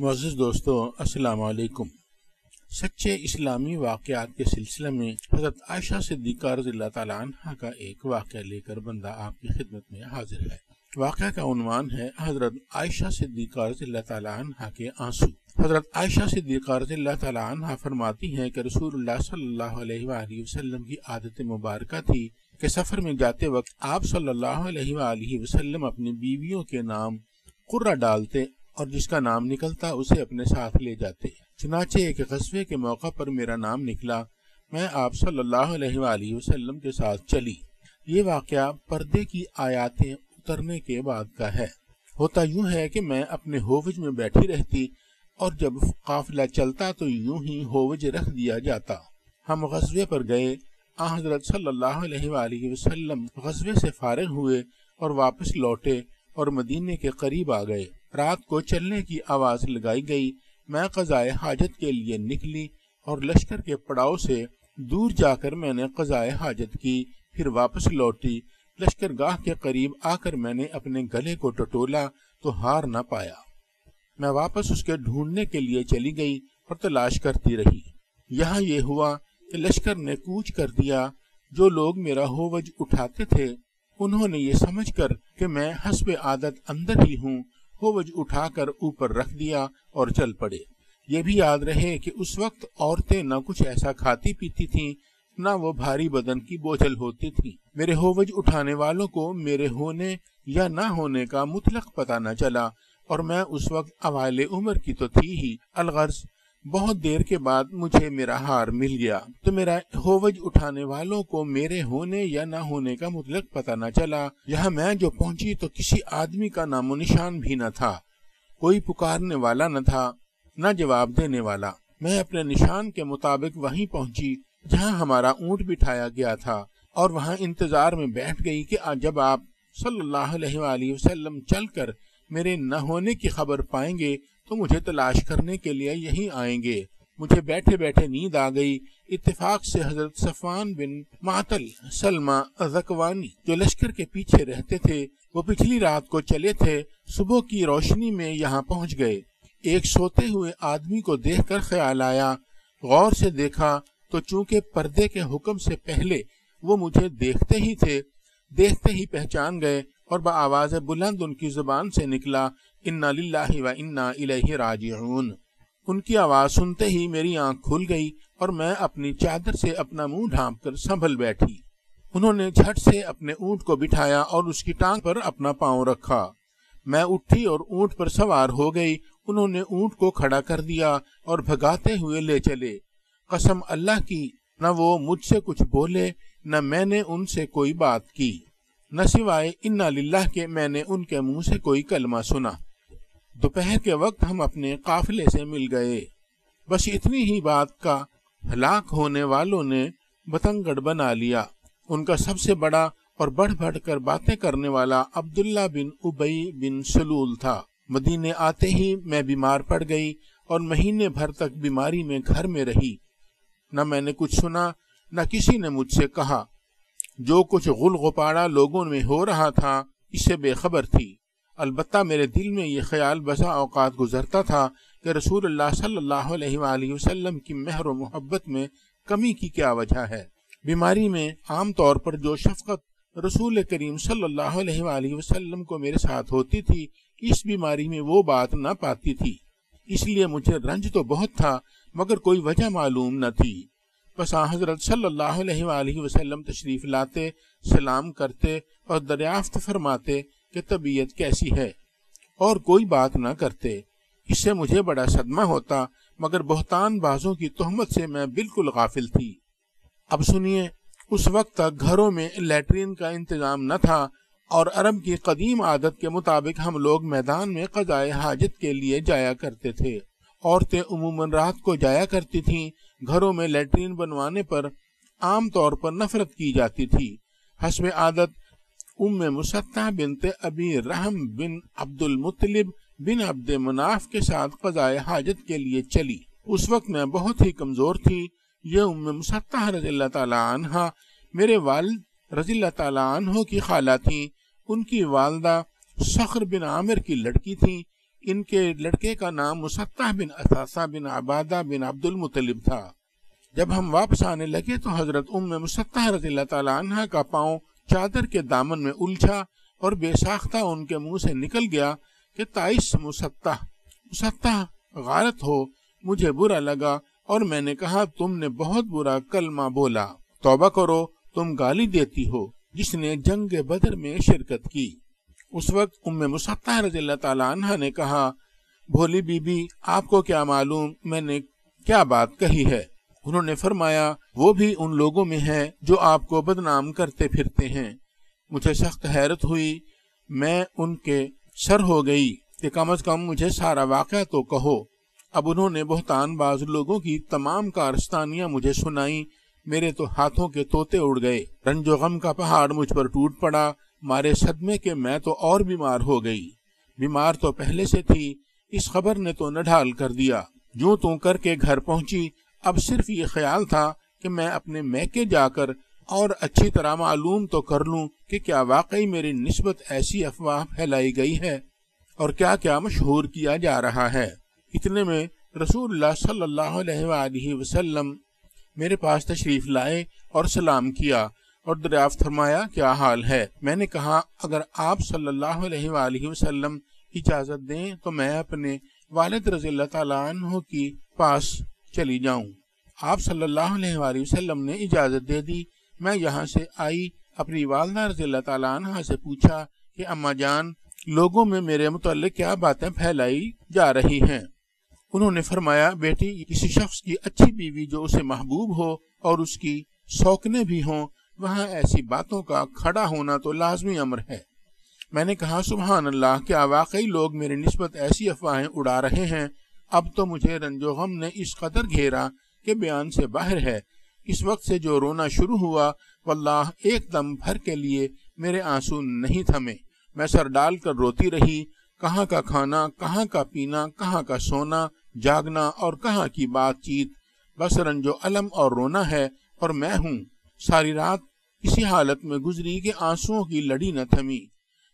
معزز دوستو، السلام علیکم۔ سچے اسلامی واقعات کے سلسلے میں حضرت عائشہ صدیقہ رضی اللہ تعالیٰ عنہ کا ایک واقعہ لے کر بندہ آپ کی خدمت میں حاضر ہے۔ واقعہ کا عنوان ہے حضرت عائشہ صدیقہ رضی اللہ تعالیٰ عنہ کے آنسو۔ حضرت عائشہ صدیقہ رضی اللہ تعالیٰ عنہ فرماتی ہیں کہ رسول اللہ صلی اللہ علیہ وآلہ وسلم کی عادت مبارکہ تھی کہ سفر میں جاتے وقت آپ صلی اللہ علیہ وآلہ وسلم اپنی بیویوں کے نام قرہ ڈالتے اور جس کا نام نکلتا اسے اپنے ساتھ لے جاتے۔ چنانچہ ایک غزوے کے موقع پر میرا نام نکلا، میں آپ صلی اللہ علیہ وآلہ وسلم کے ساتھ چلی۔ یہ واقعہ پردے کی آیاتیں اترنے کے بعد کا ہے۔ ہوتا یوں ہے کہ میں اپنے ہووج میں بیٹھی رہتی اور جب قافلہ چلتا تو یوں ہی ہووج رکھ دیا جاتا۔ ہم غزوے پر گئے، حضرت صلی اللہ علیہ وآلہ وسلم غزوے سے فارغ ہوئے اور واپس لوٹے اور مدینے کے قریب آ گئے۔ رات کو چلنے کی آواز لگائی گئی، میں قضائے حاجت کے لیے نکلی اور لشکر کے پڑاؤ سے دور جا کر میں نے قضائے حاجت کی، پھر واپس لوٹی۔ لشکر گاہ کے قریب آ کر میں نے اپنے گلے کو ٹٹولا تو ہار نہ پایا۔ میں واپس اس کے ڈھونڈنے کے لیے چلی گئی اور تلاش کرتی رہی۔ یہاں یہ ہوا کہ لشکر نے کوچ کر دیا۔ جو لوگ میرا ہووج اٹھاتے تھے انہوں نے یہ سمجھ کر کہ میں حسب عادت اندر ہی ہوں، ہووج اٹھا کر اوپر رکھ دیا اور چل پڑے۔ یہ بھی یاد رہے کہ اس وقت عورتیں نہ کچھ ایسا کھاتی پیتی تھیں، نہ وہ بھاری بدن کی بوجھل ہوتی تھیں۔ میرے ہووج اٹھانے والوں کو میرے ہونے یا نہ ہونے کا مطلق پتہ نہ چلا، اور میں اس وقت اوائل عمر کی تو تھی ہی، الغرض بہت دیر کے بعد مجھے میرا ہار مل گیا تو میرا ہووج اٹھانے والوں کو میرے ہونے یا نہ ہونے کا مطلق پتہ نہ چلا۔ یہاں میں جو پہنچی تو کسی آدمی کا نام و نشان بھی نہ تھا، کوئی پکارنے والا نہ تھا، نہ جواب دینے والا۔ میں اپنے نشان کے مطابق وہیں پہنچی جہاں ہمارا اونٹ بٹھایا گیا تھا، اور وہاں انتظار میں بیٹھ گئی کہ جب آپ صلی اللہ علیہ وآلہ وسلم چل کر میرے نہ ہونے کی خبر پائیں گے تو مجھے تلاش کرنے کے لیے یہیں آئیں گے۔ مجھے بیٹھے بیٹھے نیند آ گئی۔ اتفاق سے حضرت صفوان بن معطل سلمہ ذکوانی جو لشکر کے پیچھے رہتے تھے، وہ پچھلی رات کو چلے تھے، صبح کی روشنی میں یہاں پہنچ گئے۔ ایک سوتے ہوئے آدمی کو دیکھ کر خیال آیا، غور سے دیکھا تو چونکہ پردے کے حکم سے پہلے وہ مجھے دیکھتے ہی تھے، دیکھتے ہی پہچان گئے اور بآواز بلند ان کی زبان سے نکلا، انا للہ و انا الیہ راجعون۔ ان کی آواز سنتے ہی میری آنکھ کھل گئی اور میں اپنی چادر سے اپنا منہ ڈھانپ کر سنبھل بیٹھی۔ انہوں نے جھٹ سے اپنے اونٹ کو بٹھایا اور اس کی ٹانگ پر اپنا پاؤں رکھا۔ میں اٹھی اور اونٹ پر سوار ہو گئی۔ انہوں نے اونٹ کو کھڑا کر دیا اور بھگاتے ہوئے لے چلے۔ قسم اللہ کی، نہ وہ مجھ سے کچھ بولے نہ میں نے ان سے کوئی بات کی، نہ سوائے انا للہ کے میں نے ان کے منہ سے کوئی کلمہ سنا۔ دوپہر کے وقت ہم اپنے قافلے سے مل گئے۔ بس اتنی ہی بات کا ہلاک ہونے والوں نے بتنگڑ بنا لیا۔ ان کا سب سے بڑا اور بڑھ بڑھ کر باتیں کرنے والا عبداللہ بن ابی بن سلول تھا۔ مدینے آتے ہی میں بیمار پڑ گئی اور مہینے بھر تک بیماری میں گھر میں رہی۔ نہ میں نے کچھ سنا، نہ کسی نے مجھ سے کہا۔ جو کچھ غل غپاڑا لوگوں میں ہو رہا تھا اس سے بے خبر تھی۔ البتہ میرے دل میں یہ خیال بسا اوقات گزرتا تھا کہ رسول اللہ صلی اللہ علیہ وآلہ وسلم کی مہر و محبت میں کمی کی کیا وجہ ہے۔ بیماری میں عام طور پر جو شفقت رسول کریم صلی اللہ علیہ وآلہ وسلم کو میرے ساتھ ہوتی تھی، اس بیماری میں وہ بات نہ پاتی تھی۔ اس لیے مجھے رنج تو بہت تھا مگر کوئی وجہ معلوم نہ تھی۔ بس حضرت صلی اللہ علیہ وآلہ وسلم تشریف لاتے، سلام کرتے اور دریافت فرماتے کہ طبیعت کیسی ہے، اور کوئی بات نہ کرتے۔ اس سے مجھے بڑا صدمہ ہوتا، مگر بہتان بازوں کی تہمت سے میں بالکل غافل تھی۔ اب سنیے، اس وقت تک گھروں میں لیٹرین کا انتظام نہ تھا، اور عرب کی قدیم عادت کے مطابق ہم لوگ میدان میں قضائے حاجت کے لیے جایا کرتے تھے۔ عورتیں عموماً رات کو جایا کرتی تھیں۔ گھروں میں لیٹرین بنوانے پر عام طور پر نفرت کی جاتی تھی۔ حسب عادت مسطح بنت ابی رحم بن عبد المطلب بن عبد مناف کے ساتھ قضائے حاجت کے لیے چلی۔ اس وقت میں بہت ہی کمزور تھی۔ یہ مسطح رضی اللہ تعالیٰ عنہ میرے والد رضی اللہ تعالیٰ عنہ کی خالہ تھیں۔ ان کی والدہ صخر بن عامر کی لڑکی تھیں۔ ان کے لڑکے کا نام مسطح بن اثاثہ بن عبادہ بن عبد المطلب تھا۔ جب ہم واپس آنے لگے تو حضرت مسطح رضی اللہ تعالیٰ عنہ کا پاؤں چادر کے دامن میں الجھا اور بے ساختہ ان کے منہ سے نکل گیا کہ تائس مسطح غارت ہو۔ مجھے برا لگا اور میں نے کہا تم نے بہت برا کلمہ بولا، توبہ کرو، تم گالی دیتی ہو جس نے جنگ بدر میں شرکت کی۔ اس وقت مسطح رضی اللہ تعالیٰ عنہ نے کہا، بھولی بی بی آپ کو کیا معلوم میں نے کیا بات کہی ہے؟ انہوں نے فرمایا وہ بھی ان لوگوں میں ہے جو آپ کو بدنام کرتے پھرتے ہیں۔ مجھے سخت حیرت ہوئی، میں ان کے سر ہو گئی کہ کم از کم مجھے سارا واقعہ تو کہو۔ اب انہوں نے بہتان باز لوگوں کی تمام کارستانیاں مجھے سنائیں۔ میرے تو ہاتھوں کے طوطے اڑ گئے، رنج و غم کا پہاڑ مجھ پر ٹوٹ پڑا، مارے صدمے کے میں تو اور بیمار ہو گئی۔ بیمار تو پہلے سے تھی، اس خبر نے تو نہ ڈھال کر دیا۔ جوں توں کر کے گھر پہنچی، اب صرف یہ خیال تھا کہ میں اپنے میکے جا کر اور اچھی طرح معلوم تو کر لوں کہ کیا واقعی میری نسبت ایسی افواہ پھیلائی گئی ہے اور کیا کیا مشہور کیا جا رہا ہے۔ اتنے میں رسول اللہ صلی اللہ علیہ وآلہ وسلم میرے پاس تشریف لائے اور سلام کیا اور دریافت فرمایا کیا حال ہے۔ میں نے کہا اگر آپ صلی اللہ علیہ وآلہ وسلم اجازت دیں تو میں اپنے والد رضی اللہ تعالیٰ عنہ کی پاس چلی جاؤں۔ آپ صلی اللہ علیہ وآلہ وسلم نے اجازت دے دی۔ میں یہاں سے آئی، اپنی والدہ رضی اللہ تعالیٰ عنہ سے پوچھا کہ اماں جان لوگوں میں میرے متعلق کیا باتیں پھیلائی جا رہی ہیں؟ انہوں نے فرمایا بیٹی کسی شخص کی اچھی بیوی جو اسے محبوب ہو اور اس کی سوکنے بھی ہوں، وہاں ایسی باتوں کا کھڑا ہونا تو لازمی امر ہے۔ میں نے کہا سبحان اللہ، کیا واقعی لوگ میری نسبت ایسی افواہیں اڑا رہے ہیں؟ اب تو مجھے رنج و غم نے اس قدر گھیرا کہ بیان سے باہر ہے۔ اس وقت سے جو رونا شروع ہوا واللہ ایک دم بھر کے لیے میرے آنسو نہیں تھمے۔ میں سر ڈال کر روتی رہی، کہاں کا کھانا، کہاں کا پینا، کہاں کا سونا جاگنا اور کہاں کی بات چیت، بس رنج و علم اور رونا ہے اور میں ہوں۔ ساری رات اسی حالت میں گزری کہ آنسوؤں کی لڑی نہ تھمی۔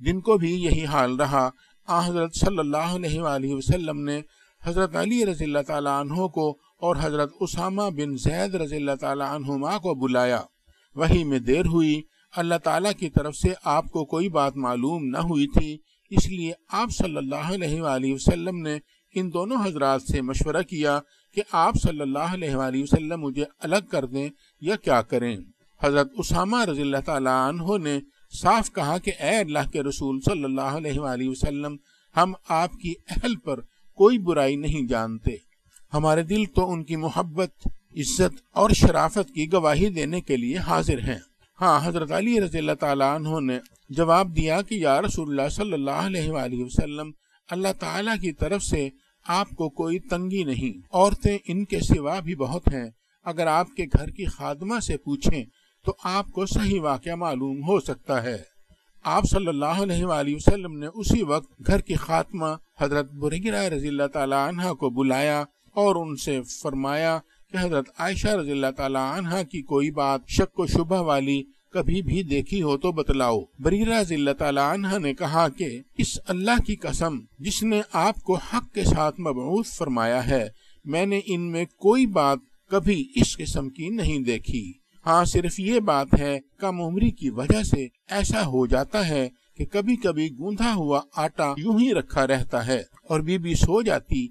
دن کو بھی یہی حال رہا۔ حضرت صلی اللہ علیہ وآلہ وسلم نے حضرت علی رضی اللہ تعالیٰ عنہ کو اور حضرت اسامہ بن زید رضی اللہ تعالیٰ عنہما کو بلایا۔ وحی میں دیر ہوئی، اللہ تعالیٰ کی طرف سے آپ کو کوئی بات معلوم نہ ہوئی تھی، اس لیے آپ صلی اللہ علیہ وآلہ وسلم نے ان دونوں حضرات سے مشورہ کیا کہ آپ صلی اللہ علیہ وآلہ وسلم مجھے الگ کر دیں یا کیا کریں۔ حضرت اسامہ رضی اللہ تعالیٰ عنہ نے صاف کہا کہ اے اللہ کے رسول صلی اللہ علیہ وآلہ وسلم، ہم آپ کی اہل پر کوئی برائی نہیں جانتے، ہمارے دل تو ان کی محبت، عزت اور شرافت کی گواہی دینے کے لیے حاضر ہیں۔ ہاں، حضرت علی رضی اللہ تعالیٰ عنہ نے جواب دیا کہ یا رسول اللہ صلی اللہ علیہ وآلہ وسلم، اللہ تعالیٰ کی طرف سے آپ کو کوئی تنگی نہیں، عورتیں ان کے سوا بھی بہت ہیں، اگر آپ کے گھر کی خادمہ سے پوچھیں تو آپ کو صحیح واقعہ معلوم ہو سکتا ہے۔ آپ صلی اللہ علیہ وآلہ وسلم نے اسی وقت گھر کی خاتمہ حضرت بریرہ رضی اللہ تعالیٰ عنہ کو بلایا اور ان سے فرمایا کہ حضرت عائشہ رضی اللہ تعالیٰ عنہ کی کوئی بات شک و شبہ والی کبھی بھی دیکھی ہو تو بتلاؤ۔ بریرہ رضی اللہ تعالیٰ عنہ نے کہا کہ اس اللہ کی قسم جس نے آپ کو حق کے ساتھ مبعوث فرمایا ہے، میں نے ان میں کوئی بات کبھی اس قسم کی نہیں دیکھی۔ ہاں، صرف یہ بات ہے کم عمری کی وجہ سے ایسا ہو جاتا ہے کہ کبھی کبھی گوندھا ہوا آٹا یوں ہی رکھا رہتا ہے اور بی بی سو جاتی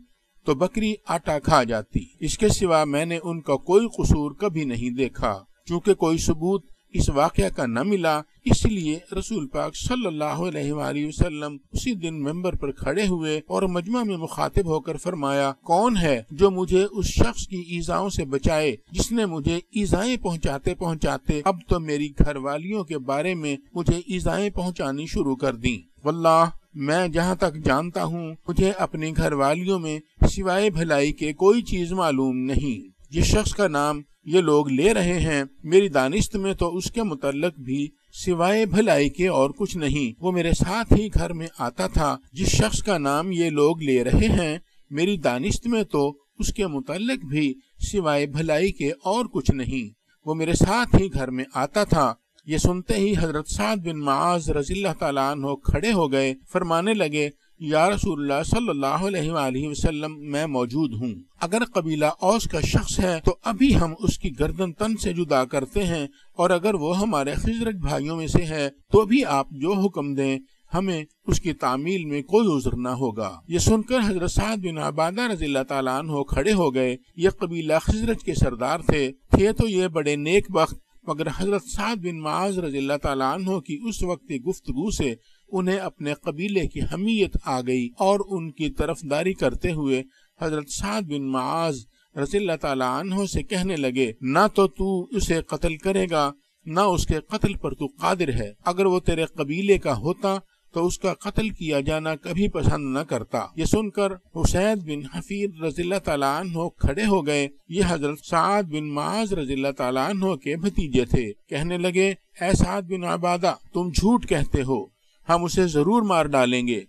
تو بکری آٹا کھا جاتی، اس کے سوا میں نے ان کا کوئی قصور کبھی نہیں دیکھا۔ چونکہ کوئی ثبوت اس واقعہ کا نہ ملا، اس لیے رسول پاک صلی اللہ علیہ وآلہ وسلم اسی دن ممبر پر کھڑے ہوئے اور مجمع میں مخاطب ہو کر فرمایا، کون ہے جو مجھے اس شخص کی ایذاؤں سے بچائے جس نے مجھے ایذائیں پہنچاتے پہنچاتے اب تو میری گھر والیوں کے بارے میں مجھے ایذائیں پہنچانی شروع کر دیں۔ واللہ میں جہاں تک جانتا ہوں مجھے اپنی گھر والیوں میں سوائے بھلائی کے کوئی چیز معلوم نہیں۔ جس شخص کا نام یہ لوگ لے رہے ہیں میری دانست میں تو اس کے متعلق بھی سوائے بھلائی کے اور کچھ نہیں، وہ میرے ساتھ ہی گھر میں آتا تھا۔ جس شخص کا نام یہ لوگ لے رہے ہیں میری دانست میں تو اس کے متعلق بھی سوائے بھلائی کے اور کچھ نہیں، وہ میرے ساتھ ہی گھر میں آتا تھا۔ یہ سنتے ہی حضرت سعد بن معاذ رضی اللہ تعالیٰ عنہ کھڑے ہو گئے، فرمانے لگے، یا رسول اللہ صلی اللہ علیہ وآلہ وسلم میں موجود ہوں۔ اگر قبیلہ اوس کا شخص ہے تو ابھی ہم اس کی گردن تن سے جدا کرتے ہیں، اور اگر وہ ہمارے خزرج بھائیوں میں سے ہے تو بھی آپ جو حکم دیں ہمیں اس کی تعمیل میں کوئی عذر نہ ہوگا۔ یہ سن کر حضرت سعد بن عبادہ رضی اللہ تعالیٰ عنہ کھڑے ہو گئے۔ یہ قبیلہ خزرج کے سردار تھے تو یہ بڑے نیک بخت، مگر حضرت سعد بن معاذ رضی اللہ تعالیٰ عنہ کی اس وقت گفتگو سے انہیں اپنے قبیلے کی حمیت آ گئی، اور ان کی طرفداری کرتے ہوئے حضرت سعد بن معاذ رضی اللہ تعالیٰ عنہ سے کہنے لگے، نہ تو اسے قتل کرے گا، نہ اس کے قتل پر تو قادر ہے۔ اگر وہ تیرے قبیلے کا ہوتا تو اس کا قتل کیا جانا کبھی پسند نہ کرتا۔ یہ سن کر حسید بن حفیر رضی اللہ تعالیٰ عنہ کھڑے ہو گئے۔ یہ حضرت سعد بن معاذ رضی اللہ تعالیٰ عنہ کے بھتیجے تھے۔ کہنے لگے، اے سعد بن عبادہ، تم جھوٹ کہتے ہو، ہم اسے ضرور مار ڈالیں گے۔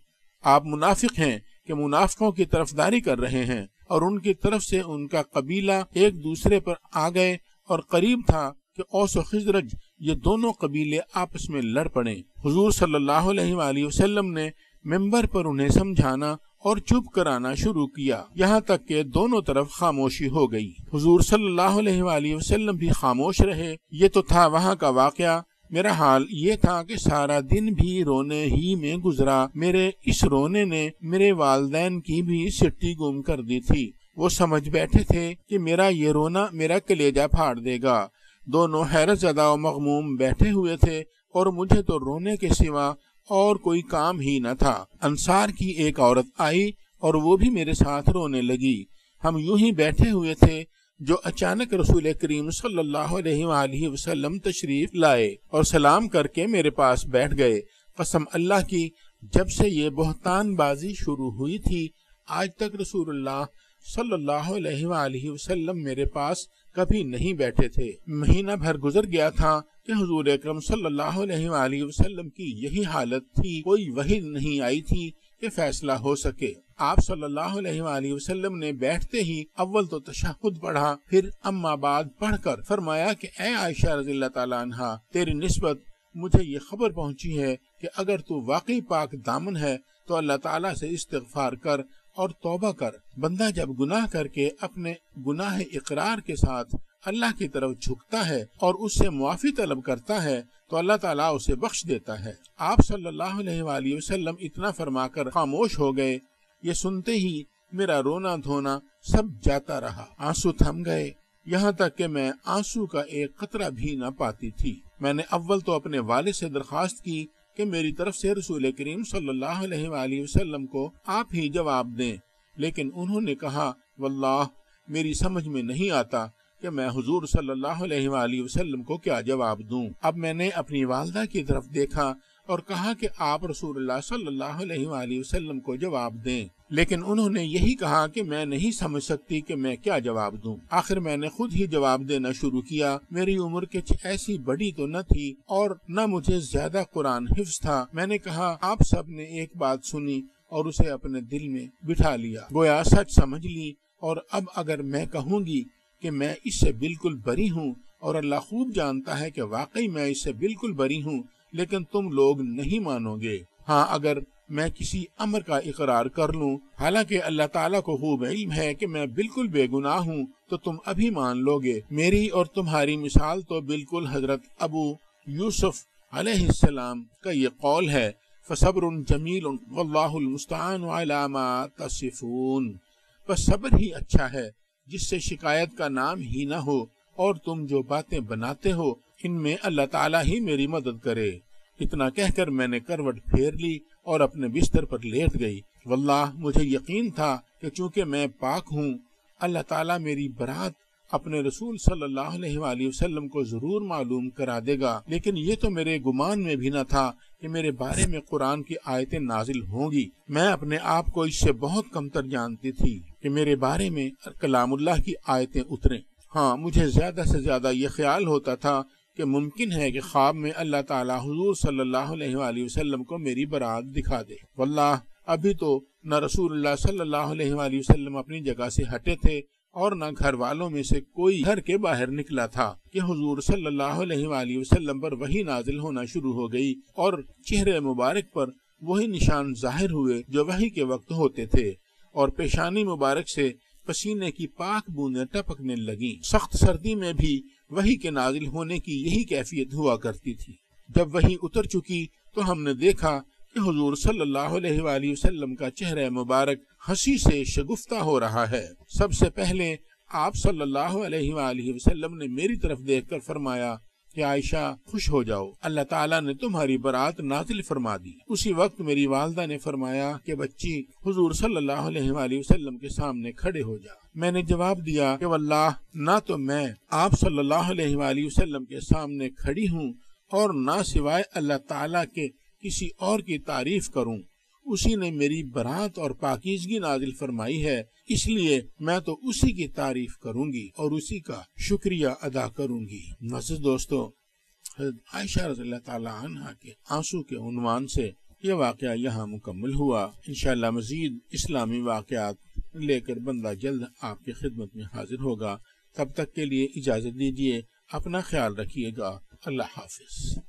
آپ منافق ہیں کہ منافقوں کی طرفداری کر رہے ہیں، اور ان کی طرف سے ان کا قبیلہ ایک دوسرے پر آ گئے، اور قریب تھا کہ اوس و خزرج یہ دونوں قبیلے آپس میں لڑ پڑیں۔ حضور صلی اللہ علیہ وآلہ وسلم نے ممبر پر انہیں سمجھانا اور چپ کرانا شروع کیا، یہاں تک کہ دونوں طرف خاموشی ہو گئی۔ حضور صلی اللہ علیہ وآلہ وسلم بھی خاموش رہے۔ یہ تو تھا وہاں کا واقعہ۔ میرا حال یہ تھا کہ سارا دن بھی رونے ہی میں گزرا۔ میرے اس رونے نے میرے والدین کی بھی سٹی گم کر دی تھی۔ وہ سمجھ بیٹھے تھے کہ میرا یہ رونا میرا کلیجہ پھاڑ دے گا۔ دونوں حیرت زدہ و مغموم بیٹھے ہوئے تھے، اور مجھے تو رونے کے سوا اور کوئی کام ہی نہ تھا۔ انصار کی ایک عورت آئی اور وہ بھی میرے ساتھ رونے لگی۔ ہم یوں ہی بیٹھے ہوئے تھے جو اچانک رسول کریم صلی اللہ علیہ وآلہ وسلم تشریف لائے اور سلام کر کے میرے پاس بیٹھ گئے۔ قسم اللہ کی، جب سے یہ بہتان بازی شروع ہوئی تھی آج تک رسول اللہ صلی اللہ علیہ وآلہ وسلم میرے پاس کبھی نہیں بیٹھے تھے۔ مہینہ بھر گزر گیا تھا کہ حضور اکرم صلی اللہ علیہ وآلہ وسلم کی یہی حالت تھی۔ کوئی وحی نہیں آئی تھی کہ فیصلہ ہو سکے۔ آپ صلی اللہ علیہ وآلہ وسلم نے بیٹھتے ہی اول تو تشہد پڑھا، پھر اما بعد پڑھ کر فرمایا کہ اے عائشہ رضی اللہ تعالیٰ عنہا، تیری نسبت مجھے یہ خبر پہنچی ہے کہ اگر تو واقعی پاک دامن ہے تو اللہ تعالیٰ سے استغفار کر اور توبہ کر۔ بندہ جب گناہ کر کے اپنے گناہ اقرار کے ساتھ اللہ کی طرف جھکتا ہے اور اس سے معافی طلب کرتا ہے تو اللہ تعالیٰ اسے بخش دیتا ہے۔ آپ صلی اللہ علیہ وآلہ وسلم اتنا فرما کر خاموش ہو گئے۔ یہ سنتے ہی میرا رونا دھونا سب جاتا رہا، آنسو تھم گئے، یہاں تک کہ میں آنسو کا ایک قطرہ بھی نہ پاتی تھی۔ میں نے اول تو اپنے والد سے درخواست کی کہ میری طرف سے رسول کریم صلی اللہ علیہ وآلہ وسلم کو آپ ہی جواب دیں، لیکن انہوں نے کہا، واللہ میری سمجھ میں نہیں آتا کہ میں حضور صلی اللہ علیہ وآلہ وسلم کو کیا جواب دوں۔ اب میں نے اپنی والدہ کی طرف دیکھا اور کہا کہ آپ رسول اللہ صلی اللہ علیہ وآلہ وسلم کو جواب دیں، لیکن انہوں نے یہی کہا کہ میں نہیں سمجھ سکتی کہ میں کیا جواب دوں۔ آخر میں نے خود ہی جواب دینا شروع کیا۔ میری عمر کچھ ایسی بڑی تو نہ تھی اور نہ مجھے زیادہ قرآن حفظ تھا۔ میں نے کہا، آپ سب نے ایک بات سنی اور اسے اپنے دل میں بٹھا لیا، گویا سچ سمجھ لی، اور اب اگر میں کہوں گی کہ میں اس سے بالکل بری ہوں، اور اللہ خوب جانتا ہے کہ واقعی میں اس سے بالکل بری ہوں، لیکن تم لوگ نہیں مانو گے۔ ہاں، اگر میں کسی امر کا اقرار کر لوں، حالانکہ اللہ تعالیٰ کو خوب علم ہے کہ میں بالکل بے گناہ ہوں، تو تم ابھی مان لو گے۔ میری اور تمہاری مثال تو بالکل حضرت ابو یوسف علیہ السلام کا یہ قول ہے، فَصَبْرٌ جَمِيلٌ وَاللَّهُ الْمُسْتَعَانُ عَلَى مَا تَصِفُونَ۔ بس صبر ہی اچھا ہے جس سے شکایت کا نام ہی نہ ہو، اور تم جو باتیں بناتے ہو ان میں اللہ تعالیٰ ہی میری مدد کرے۔ اتنا کہہ کر میں نے کروٹ پھیر لی اور اپنے بستر پر لیٹ گئی۔ واللہ مجھے یقین تھا کہ چونکہ میں پاک ہوں، اللہ تعالیٰ میری برات اپنے رسول صلی اللہ علیہ وآلہ وسلم کو ضرور معلوم کرا دے گا، لیکن یہ تو میرے گمان میں بھی نہ تھا کہ میرے بارے میں قرآن کی آیتیں نازل ہوں گی۔ میں اپنے آپ کو اس سے بہت کمتر جانتی تھی کہ میرے بارے میں کلام اللہ کی آیتیں اتریں۔ ہاں، مجھے زیادہ سے زیادہ یہ خیال ہوتا تھا کہ ممکن ہے کہ خواب میں اللہ تعالیٰ حضور صلی اللہ علیہ وآلہ وسلم کو میری برات دکھا دے۔ واللہ ابھی تو نہ رسول اللہ صلی اللہ علیہ وآلہ وسلم اپنی جگہ سے ہٹے تھے اور نہ گھر والوں میں سے کوئی گھر کے باہر نکلا تھا کہ حضور صلی اللہ علیہ وآلہ وسلم پر وحی نازل ہونا شروع ہو گئی، اور چہرے مبارک پر وہی نشان ظاہر ہوئے جو وحی کے وقت ہوتے تھے، اور پیشانی مبارک سے پسینے کی پاک بوندیں ٹپکنے لگیں۔ سخت سردی میں بھی وحی کے نازل ہونے کی یہی کیفیت ہوا کرتی تھی۔ جب وحی اتر چکی تو ہم نے دیکھا کہ حضور صلی اللہ علیہ وآلہ وسلم کا چہرہ مبارک ہنسی سے شگفتہ ہو رہا ہے۔ سب سے پہلے آپ صلی اللہ علیہ وآلہ وسلم نے میری طرف دیکھ کر فرمایا کہ عائشہ خوش ہو جاؤ، اللہ تعالیٰ نے تمہاری برات نازل فرما دی۔ اسی وقت میری والدہ نے فرمایا کہ بچی حضور صلی اللہ علیہ وآلہ وسلم کے سامنے کھڑے ہو جا۔ میں نے جواب دیا کہ واللہ نہ تو میں آپ صلی اللہ علیہ وآلہ وسلم کے سامنے کھڑی ہوں اور نہ سوائے اللہ تعالیٰ کے کسی اور کی تعریف کروں، اسی نے میری برات اور پاکیزگی نازل فرمائی ہے، اس لیے میں تو اسی کی تعریف کروں گی اور اسی کا شکریہ ادا کروں گی۔ معزز دوستو، حضرت عائشہ رضی اللہ تعالی عنہ کے آنسو کے عنوان سے یہ واقعہ یہاں مکمل ہوا۔ انشاءاللہ مزید اسلامی واقعات لے کر بندہ جلد آپ کی خدمت میں حاضر ہوگا۔ تب تک کے لیے اجازت دیجیے، اپنا خیال رکھیے گا۔ اللہ حافظ۔